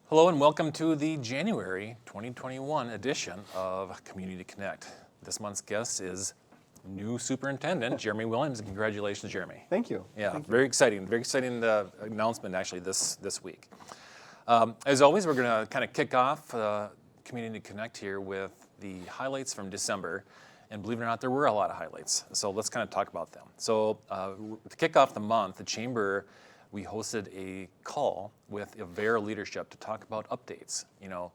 Hello and welcome to the January 2021 edition of Community Connect. This month's guest is new superintendent, Jeremy Williams, and congratulations, Jeremy. Thank you. Yeah, Thank you. very exciting announcement actually this week. As always, we're going to kind of kick off Community Connect here with the highlights from December. And believe it or not, there were a lot of highlights. So let's kind of talk about them. So to kick off the month, the Chamber, we hosted a call with Avera leadership to talk about updates. You know,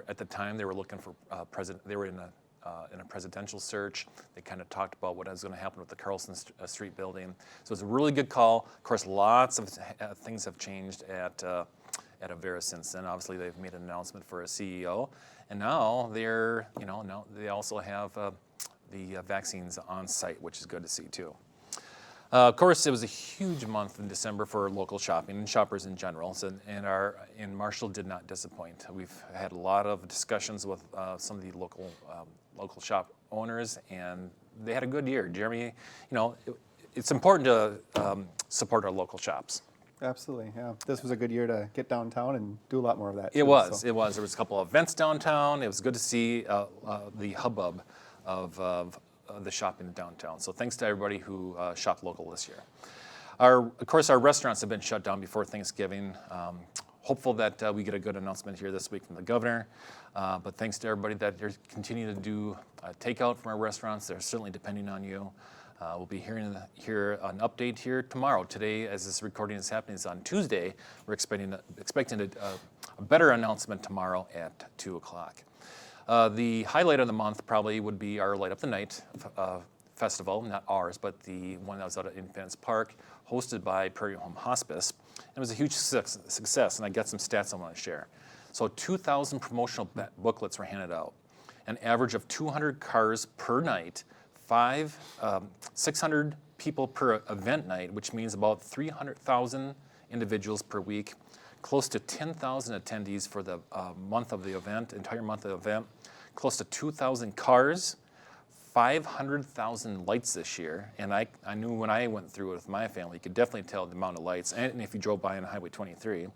at the time they were looking for they were in a presidential search. They kind of talked about what was going to happen with the Carlson Street building. So it's a really good call. Of course, lots of things have changed at Avera since then. Obviously, they've made an announcement for a CEO, and now now they also have the vaccines on site, which is good to see too. Of course, it was a huge month in December for local shopping and shoppers in general, and Marshall did not disappoint. We've had a lot of discussions with some of the local shop owners, and they had a good year. Jeremy, it's important to support our local shops. Absolutely, yeah. This was a good year to get downtown and do a lot more of that. It was. There was a couple of events downtown. It was good to see the hubbub of the shopping downtown. So thanks to everybody who shopped local this year. Of course, our restaurants have been shut down before Thanksgiving. Hopeful that we get a good announcement here this week from the governor. But thanks to everybody that they're continuing to do takeout from our restaurants. They're certainly depending on you. We'll be hearing an update here tomorrow. Today, as this recording is happening, is on Tuesday. We're expecting a better announcement tomorrow at 2 o'clock. The highlight of the month probably would be our Light Up the Night festival, not ours, but the one that was out at Independence Park, hosted by Prairie Home Hospice. It was a huge success, and I got some stats I want to share. So 2,000 promotional booklets were handed out, an average of 200 cars per night, 600 people per event night, which means about 300,000 individuals per week, close to 10,000 attendees for the entire month of the event, close to 2,000 cars, 500,000 lights this year. And I knew when I went through it with my family, you could definitely tell the amount of lights. And if you drove by on Highway 23,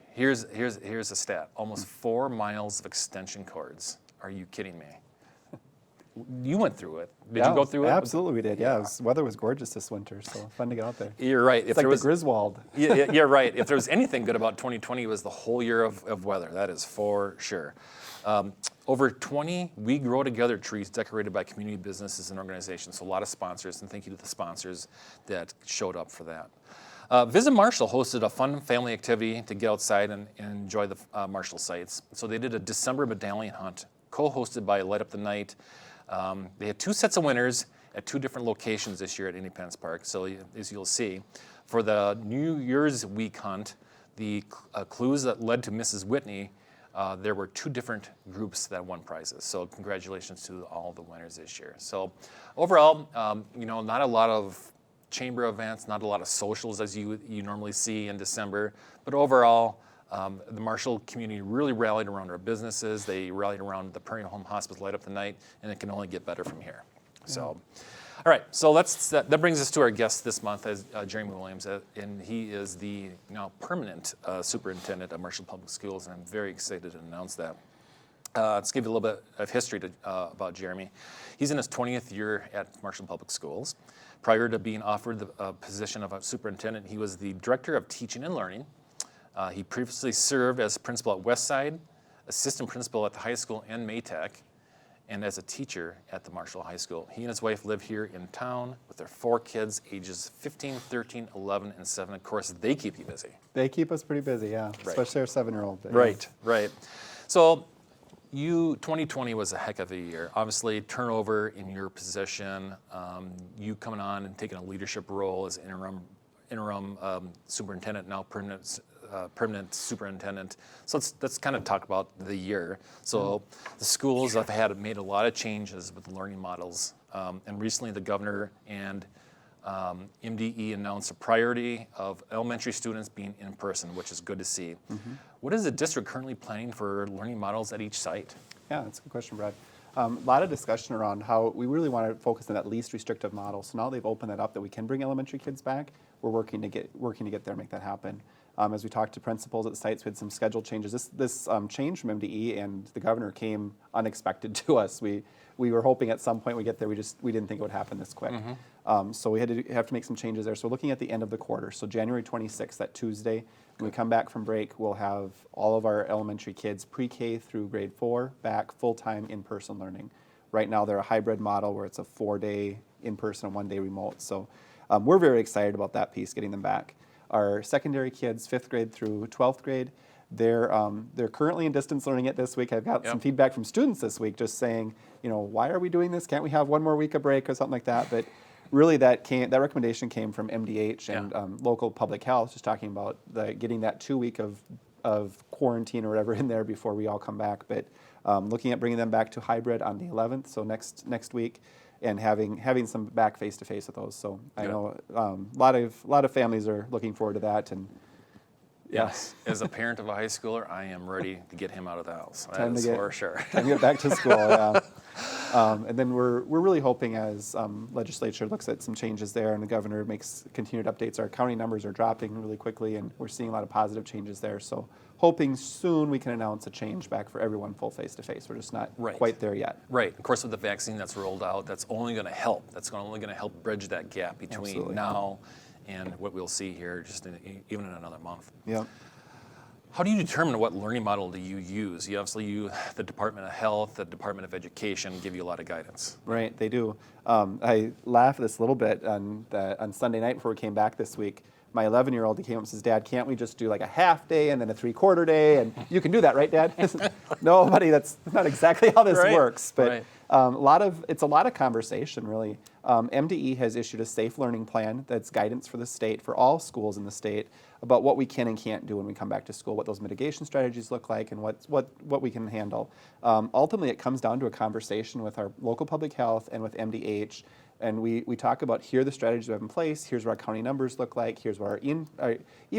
here's a stat, almost 4 miles of extension cords. Are you kidding me? You went through it. Did you go through it? Absolutely, we did. Yeah, weather was gorgeous this winter, so fun to get out there. You're right. It's like the Griswold. You're right. If there was anything good about 2020, it was the whole year of weather. That is for sure. Over 20 We Grow Together trees decorated by community businesses and organizations. So a lot of sponsors, and thank you to the sponsors that showed up for that. Visit Marshall hosted a fun family activity to get outside and enjoy the Marshall sites. So they did a December Medallion hunt, co-hosted by Light Up the Night. They had 2 sets of winners at 2 different locations this year at Independence Park. So as you'll see, for the New Year's Week hunt, the clues that led to Mrs. Whitney, there were 2 different groups that won prizes. So congratulations to all the winners this year. So overall, not a lot of chamber events, not a lot of socials as you normally see in December, but overall, the Marshall community really rallied around our businesses. They rallied around the Prairie Home Hospice Light Up the Night, and it can only get better from here. So, all right. So that brings us to our guest this month, as Jeremy Williams, and he is the now permanent superintendent of Marshall Public Schools, and I'm very excited to announce that. Let's give you a little bit of history about Jeremy. He's in his 20th year at Marshall Public Schools. Prior to being offered the position of a superintendent, he was the director of teaching and learning. He previously served as principal at Westside, assistant principal at the high school and Maytech, and as a teacher at the Marshall High School. He and his wife live here in town with their 4 kids, ages 15, 13, 11, and 7. Of course, they keep you busy. They keep us pretty busy, yeah, right. Especially our 7-year-old. Right. So 2020 was a heck of a year. Obviously, turnover in your position, you coming on and taking a leadership role as interim superintendent, now permanent superintendent. So let's kind of talk about the year. So the schools have made a lot of changes with the learning models. And recently the governor and MDE announced a priority of elementary students being in person, which is good to see. Mm-hmm. What is the district currently planning for learning models at each site? Yeah, that's a good question, Brad. A lot of discussion around how we really want to focus on that least restrictive model. So now they've opened that up that we can bring elementary kids back. We're working to get there and make that happen. As we talked to principals at the sites, we had some schedule changes. This change from MDE and the governor came unexpected to us. We were hoping at some point we get there. We didn't think it would happen this quick. So we had to make some changes there. So looking at the end of the quarter, so January 26th, that Tuesday, when we come back from break, we'll have all of our elementary kids, pre-K through grade 4, back full-time in-person learning. Right now, they're a hybrid model where it's a 4-day in-person and 1-day remote. So we're very excited about that piece, getting them back. Our secondary kids, 5th grade through 12th grade, they're currently in distance learning it this week. I've got some feedback from students this week just saying, why are we doing this? Can't we have one more week of break or something like that? But really that recommendation came from MDH and local public health, just talking about getting that 2 week of quarantine or whatever in there before we all come back. But looking at bringing them back to hybrid on the 11th, so next week, and having some back face-to-face with those. So I know a lot of families are looking forward to that. And yes, as a parent of a high schooler, I am ready to get him out of the house. Time That's for sure. Time to get back to school, yeah. And then we're really hoping as legislature looks at some changes there and the governor makes continued updates, our county numbers are dropping really quickly and we're seeing a lot of positive changes there. So hoping soon we can announce a change back for everyone full face-to-face. We're just not quite there yet. Right. Of course, with the vaccine that's rolled out, that's only going to help. That's only going to help bridge that gap between now and what we'll see here just even in another month. Yeah. How do you determine what learning model do you use? The Department of Health, the Department of Education give you a lot of guidance. Right, they do. I laugh at this a little bit on Sunday night before we came back this week. My 11-year-old, he came up and says, Dad, can't we just do like a half day and then a 3/4 day? And you can do that, right, Dad? No, buddy, that's not exactly how this works. But it's a lot of conversation, really. MDE has issued a safe learning plan that's guidance for the state, for all schools in the state, about what we can and can't do when we come back to school, what those mitigation strategies look like, and what we can handle. Ultimately, it comes down to a conversation with our local public health and with MDH. And we talk about here are the strategies we have in place, here's what our county numbers look like, here's what even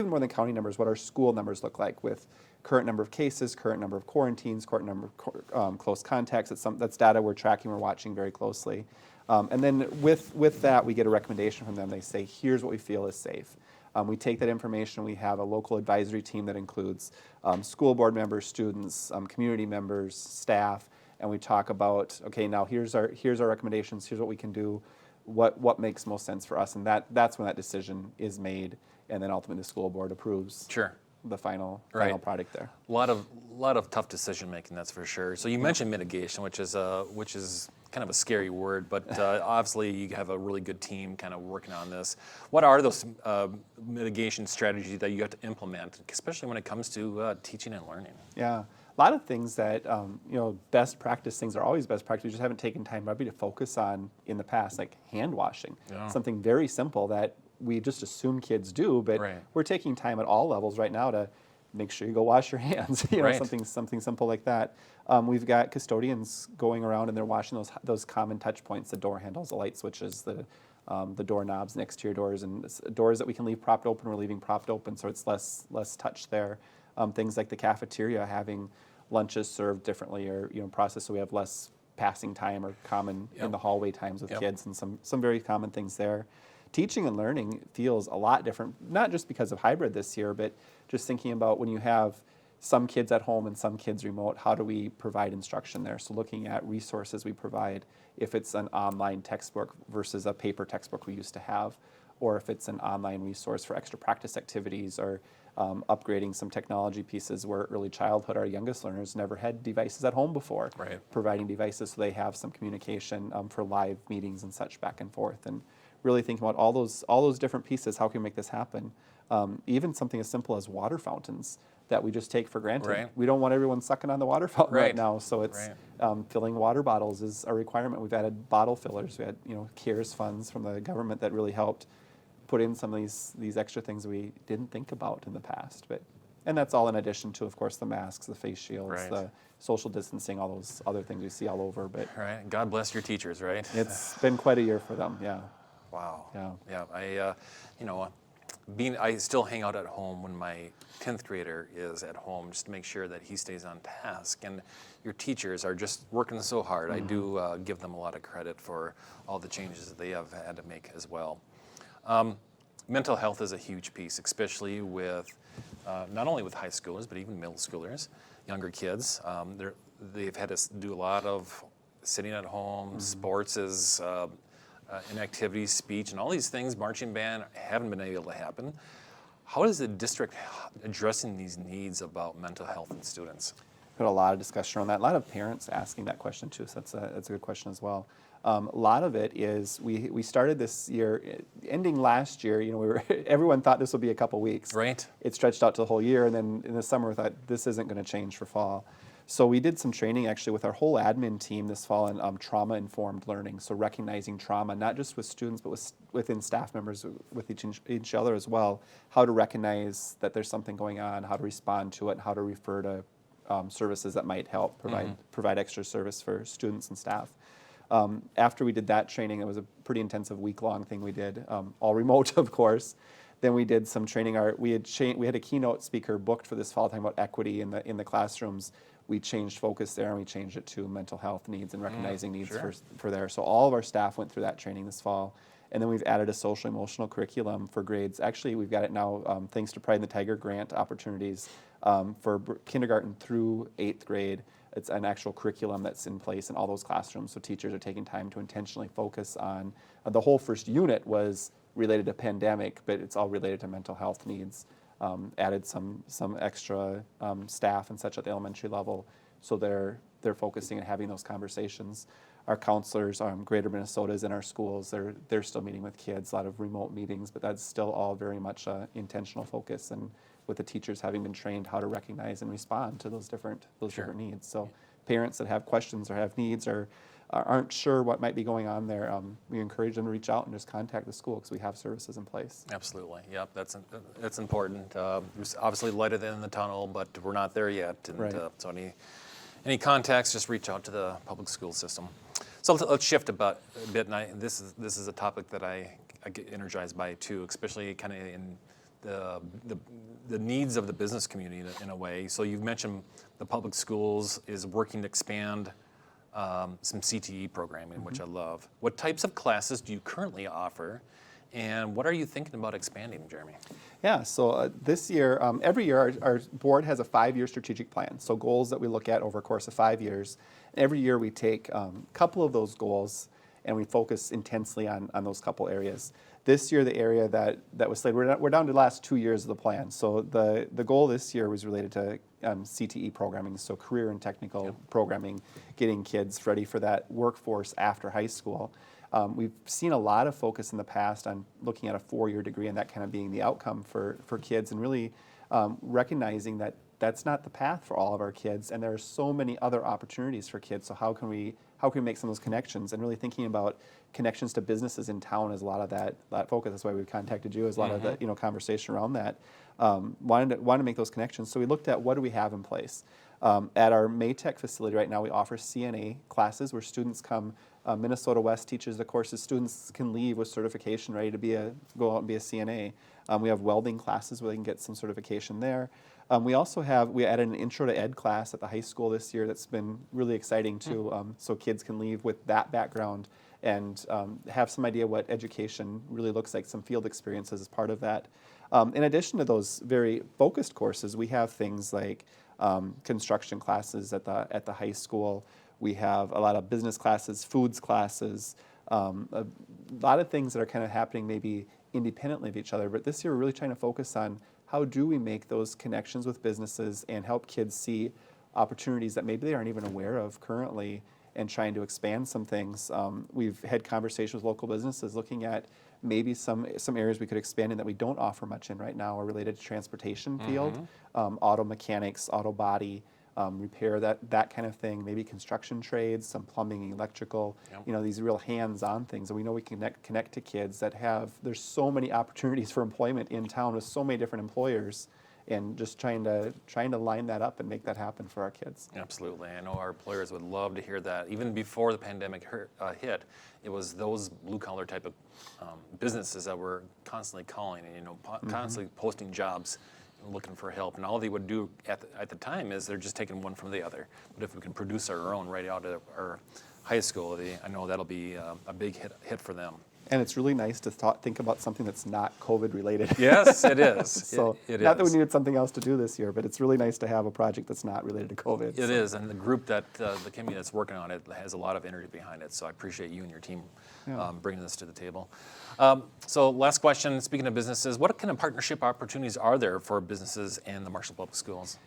more than county numbers, what our school numbers look like with current number of cases, current number of quarantines, current number of close contacts. That's data we're tracking, we're watching very closely. And then with that, we get a recommendation from them. They say, here's what we feel is safe. We take that information, we have a local advisory team that includes school board members, students, community members, staff, and we talk about, okay, now here's our recommendations, here's what we can do, what makes most sense for us, and that's when that decision is made, and then ultimately the school board approves the final product there. A lot of tough decision making, that's for sure. So you mentioned mitigation, which is kind of a scary word, but obviously you have a really good team kind of working on this. What are those mitigation strategies that you have to implement, especially when it comes to teaching and learning? Yeah. A lot of things that, best practice things are always best practice. We just haven't taken time maybe to focus on in the past, like hand washing. Yeah. Something very simple that we just assume kids do, but we're taking time at all levels right now to make sure you go wash your hands. Something simple like that. We've got custodians going around and they're washing those common touch points, the door handles, the light switches, the door knobs next to your doors, and doors that we can leave propped open, we're leaving propped open, so it's less touch there. Things like the cafeteria, having lunches served differently or processed so we have less passing time or common in the hallway times with kids, and some very common things there. Teaching and learning feels a lot different, not just because of hybrid this year, but just thinking about when you have some kids at home and some kids remote, how do we provide instruction there? So looking at resources we provide, if it's an online textbook versus a paper textbook we used to have, or if it's an online resource for extra practice activities, or upgrading some technology pieces where early childhood, our youngest learners never had devices at home before. Providing devices so they have some communication for live meetings and such back and forth, and really thinking about all those different pieces. How can we make this happen? Even something as simple as water fountains that we just take for granted. We don't want everyone sucking on the water fountain right now, so it's filling water bottles is a requirement. We've added bottle fillers. We had CARES funds from the government that really helped put in some of these extra things we didn't think about in the past. And that's all in addition to, of course, the masks, the face shields, the social distancing, all those other things we see all over. But God bless your teachers, right? It's been quite a year for them. Wow. I still hang out at home when my 10th grader is at home, just to make sure that he stays on task. And your teachers are just working so hard. I do give them a lot of credit for all the changes that they have had to make as well. mental health is a huge piece, especially with not only with high schoolers, but even middle schoolers, younger kids. They've had to do a lot of sitting at home, sports is inactivities, speech, and all these things, marching band, haven't been able to happen. How is the district addressing these needs about mental health in students? Had a lot of discussion around that. A lot of parents asking that question too, so that's a good question as well. A lot of it is we started this year, ending last year. Everyone thought this would be a couple weeks. Right. It stretched out to the whole year, and then in the summer we thought this isn't going to change for fall. So we did some training actually with our whole admin team this fall in trauma-informed learning. So recognizing trauma, not just with students, but within staff members, with each other as well. How to recognize that there's something going on, how to respond to it, and how to refer to services that might help provide extra service for students and staff. After we did that training, it was a pretty intensive week-long thing we did, all remote, of course. Then we did some training. We had a keynote speaker booked for this fall talking about equity in the classrooms. We changed focus there, and we changed it to mental health needs and recognizing needs for there. So all of our staff went through that training this fall. And then we've added a social emotional curriculum for grades. Actually, we've got it now, thanks to Pride in the Tiger grant opportunities for kindergarten through 8th grade. It's an actual curriculum that's in place in all those classrooms. So teachers are taking time to intentionally focus on, the whole first unit was related to pandemic, but it's all related to mental health needs. Added some extra staff and such at the elementary level, so they're focusing and having those conversations. Our counselors, Greater Minnesota is in our schools. They're still meeting with kids, a lot of remote meetings, but that's still all very much intentional focus, and with the teachers having been trained how to recognize and respond to those different needs. So parents that have questions or have needs or aren't sure what might be going on there, we encourage them to reach out and just contact the school because we have services in place. Absolutely, yep, that's important. There's obviously light at the end of the tunnel, but we're not there yet. And so any contacts, just reach out to the public school system. So let's shift a bit. And this is a topic that I get energized by too, especially kind of in the needs of the business community in a way. So you've mentioned the public schools is working to expand some CTE programming, which I love. What types of classes do you currently offer, and what are you thinking about expanding, Jeremy? Yeah, so this year, every year our board has a 5-year strategic plan, so goals that we look at over a course of 5 years. Every year we take a couple of those goals and we focus intensely on those couple areas. This year, the area that was slated, we're down to the last 2 years of the plan. So the goal this year was related to CTE programming, so career and technical programming, getting kids ready for that workforce after high school. We've seen a lot of focus in the past on looking at a 4-year degree and that kind of being the outcome for kids, and really recognizing that that's not the path for all of our kids, and there are so many other opportunities for kids. So how can we make some of those connections, and really thinking about connections to businesses in town is a lot of that focus. That's why we contacted you, is a lot of the conversation around that. Wanted to make those connections. So we looked at what do we have in place. At our Maytech facility right now, we offer Cna classes where students come. Minnesota West teaches the courses. Students can leave with certification ready to go out and be a CNA. We have welding classes where they can get some certification there. We added an Intro to Ed class at the high school this year that's been really exciting too, so kids can leave with that background and have some idea what education really looks like, some field experiences as part of that. In addition to those very focused courses, we have things like construction classes at the high school. We have a lot of business classes, foods classes, a lot of things that are kind of happening maybe independently of each other. But this year we're really trying to focus on how do we make those connections with businesses and help kids see opportunities that maybe they aren't even aware of currently, and trying to expand some things. We've had conversations with local businesses looking at maybe some areas we could expand in that we don't offer much in right now are related to transportation field, auto mechanics, auto body, repair, that kind of thing, maybe construction trades, some plumbing, electrical, these real hands-on things. And we know we can connect to kids that there's so many opportunities for employment in town with so many different employers, and just trying to line that up and make that happen for our kids. Absolutely. I know our employers would love to hear that. Even before the pandemic hit, it was those blue-collar type of businesses that were constantly calling and constantly posting jobs, looking for help, and all they would do at the time is they're just taking one from the other. But if we can produce our own right out of our high school, I know that'll be a big hit for them. And it's really nice to think about something that's not COVID related. Yes, it is. So it not that we is. needed something else to do this year, but it's really nice to have a project that's not related to COVID. It is, and the group the committee that's working on it has a lot of energy behind it. So I appreciate you and your team bringing this to the table. So last question. Speaking of businesses, what kind of partnership opportunities are there for businesses and the Marshall Public Schools?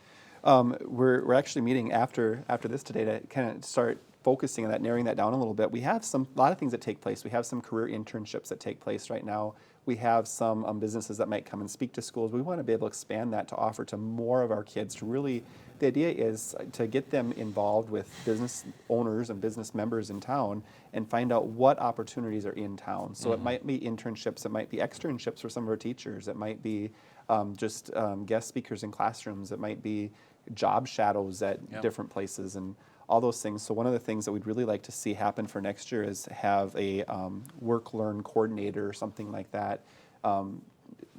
We're actually meeting after this today to kind of start focusing on that, narrowing that down a little bit. We have a lot of things that take place. We have some career internships that take place right now. We have some businesses that might come and speak to schools. We want to be able to expand that to offer to more of our kids. To really, the idea is to get them involved with business owners and business members in town and find out what opportunities are in town. So it might be internships, it might be externships for some of our teachers, it might be just guest speakers in classrooms, it might be job shadows at different places, and all those things. So one of the things that we'd really like to see happen for next year is have a work-learn coordinator or something like that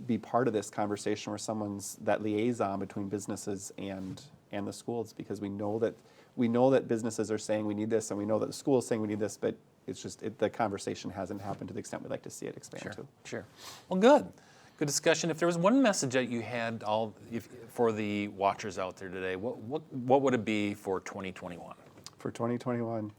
be part of this conversation, where someone's that liaison between businesses and the schools, because we know that businesses are saying we need this, and we know that the school is saying we need this, but it's just the conversation hasn't happened to the extent we'd like to see it expand to. Sure. Well, good discussion. If there was one message that you had for the watchers out there today, what would it be for 2021? For 2021,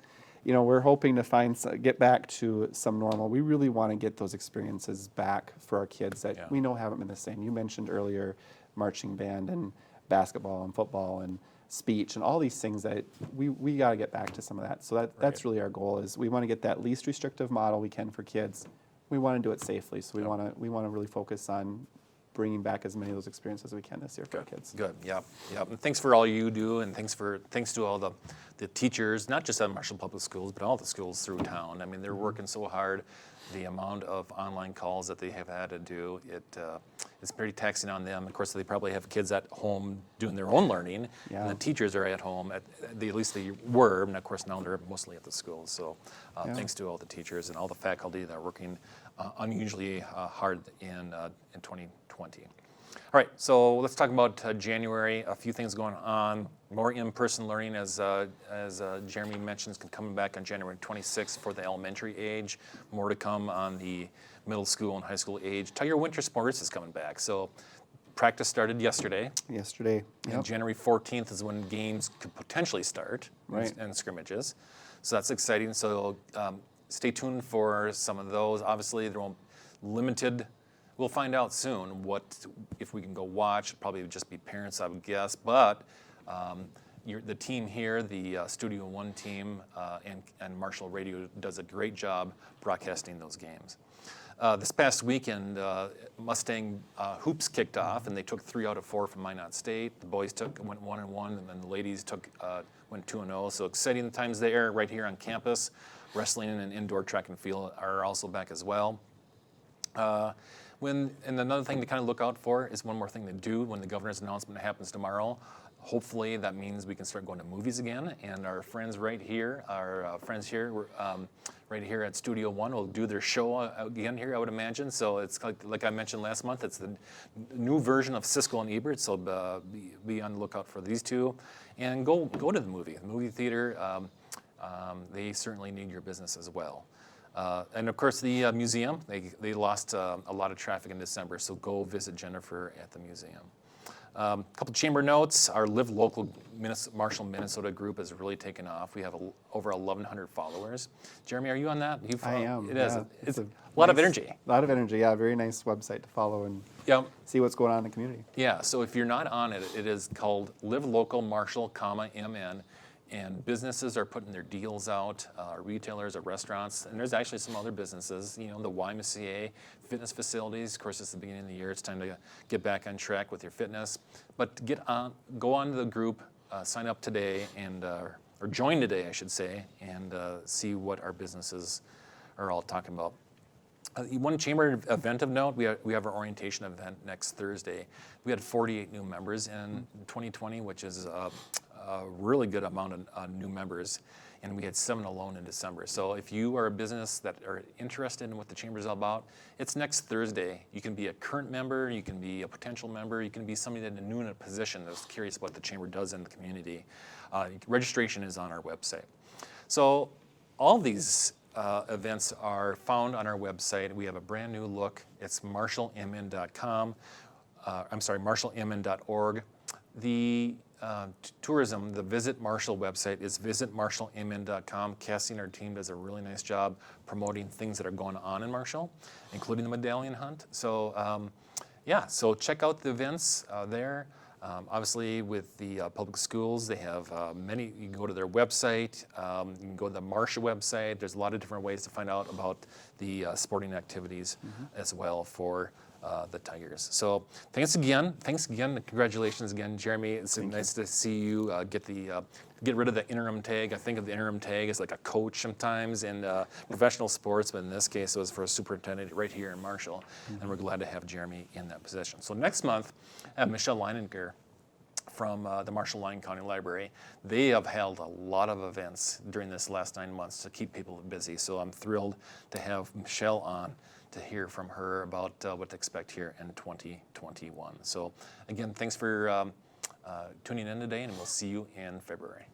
we're hoping to get back to some normal. We really want to get those experiences back for our kids that we know haven't been the same. You mentioned earlier marching band and basketball and football and speech and all these things that we got to get back to some of that. So that's really our goal, is we want to get that least restrictive model we can for kids. We want to do it safely, so we want to really focus on bringing back as many of those experiences as we can this year for our kids. Good. Yep. And thanks for all you do, and thanks to all the teachers, not just at Marshall Public Schools, but all the schools through town. I mean, they're working so hard. The amount of online calls that they have had to do, it's pretty taxing on them. Of course, they probably have kids at home doing their own learning, and the teachers are at home. At least they were, and of course now they're mostly at the schools. So thanks to all the teachers and all the faculty that are working unusually hard in 2020. All right, so let's talk about January. A few things going on. More in-person learning, as Jeremy mentions, coming back on January 26th for the elementary age. More to come on the middle school and high school age. Tiger Winter Sports is coming back. So practice started yesterday. And January 14th is when games could potentially start, and scrimmages. So that's exciting. So stay tuned for some of those. Obviously, there won't limited. We'll find out soon if we can go watch. It'll probably just be parents, I would guess. But the team here, the Studio One team and Marshall Radio, does a great job broadcasting those games. This past weekend, Mustang hoops kicked off, and they took 3 out of 4 from Minot State. The boys went 1-1, and then the ladies went 2-0. So exciting times there, right here on campus. Wrestling and indoor track and field are also back as well. And another thing to kind of look out for is one more thing to do when the governor's announcement happens tomorrow. Hopefully that means we can start going to movies again, and our friends right here, right here at Studio One will do their show again here, I would imagine. So it's like I mentioned last month, it's the new version of Siskel and Ebert, so be on the lookout for these two. And go to the movie theater. They certainly need your business as well. And of course, the museum, they lost a lot of traffic in December, so go visit Jennifer at the museum. A couple chamber notes. Our Live Local Marshall, Minnesota group has really taken off. We have over 1,100 followers. Jeremy, are you on that? I am. It is. It's a lot of energy. A lot of energy, yeah. Very nice website to follow and see what's going on in the community. Yeah, so if you're not on it, it is called Live Local Marshall, MN. And businesses are putting their deals out, retailers, restaurants, and there's actually some other businesses, the YMCA, fitness facilities. Of course, it's the beginning of the year. It's time to get back on track with your fitness. But go on to the group, sign up today, or join today, I should say, and see what our businesses are all talking about. One chamber event of note, we have our orientation event next Thursday. We had 48 new members in 2020, which is a really good amount of new members, and we had 7 alone in December. So if you are a business that are interested in what the chamber is all about, it's next Thursday. You can be a current member, you can be a potential member, you can be somebody that's new in a position that's curious about what the chamber does in the community. Registration is on our website. So all these events are found on our website. We have a brand new look. It's marshallmn.com. marshallmn.org. The tourism, the Visit Marshall website is visitmarshallmn.com. Cassie and our team does a really nice job promoting things that are going on in Marshall, including the Medallion Hunt. So so check out the events there. Obviously, with the public schools, they have many. You can go to their website. You can go to the Marshall website. There's a lot of different ways to find out about the sporting activities as well for the Tigers. So thanks again. Congratulations again, Jeremy. It's nice to see you get rid of the interim tag. I think of the interim tag as like a coach sometimes in professional sports, but in this case, it was for a superintendent right here in Marshall, and we're glad to have Jeremy in that position. So next month, I have Michelle Leininger from the Marshall-Lyon County Library. They have held a lot of events during this last 9 months to keep people busy. So I'm thrilled to have Michelle on to hear from her about what to expect here in 2021. So again, thanks for tuning in today, and we'll see you in February.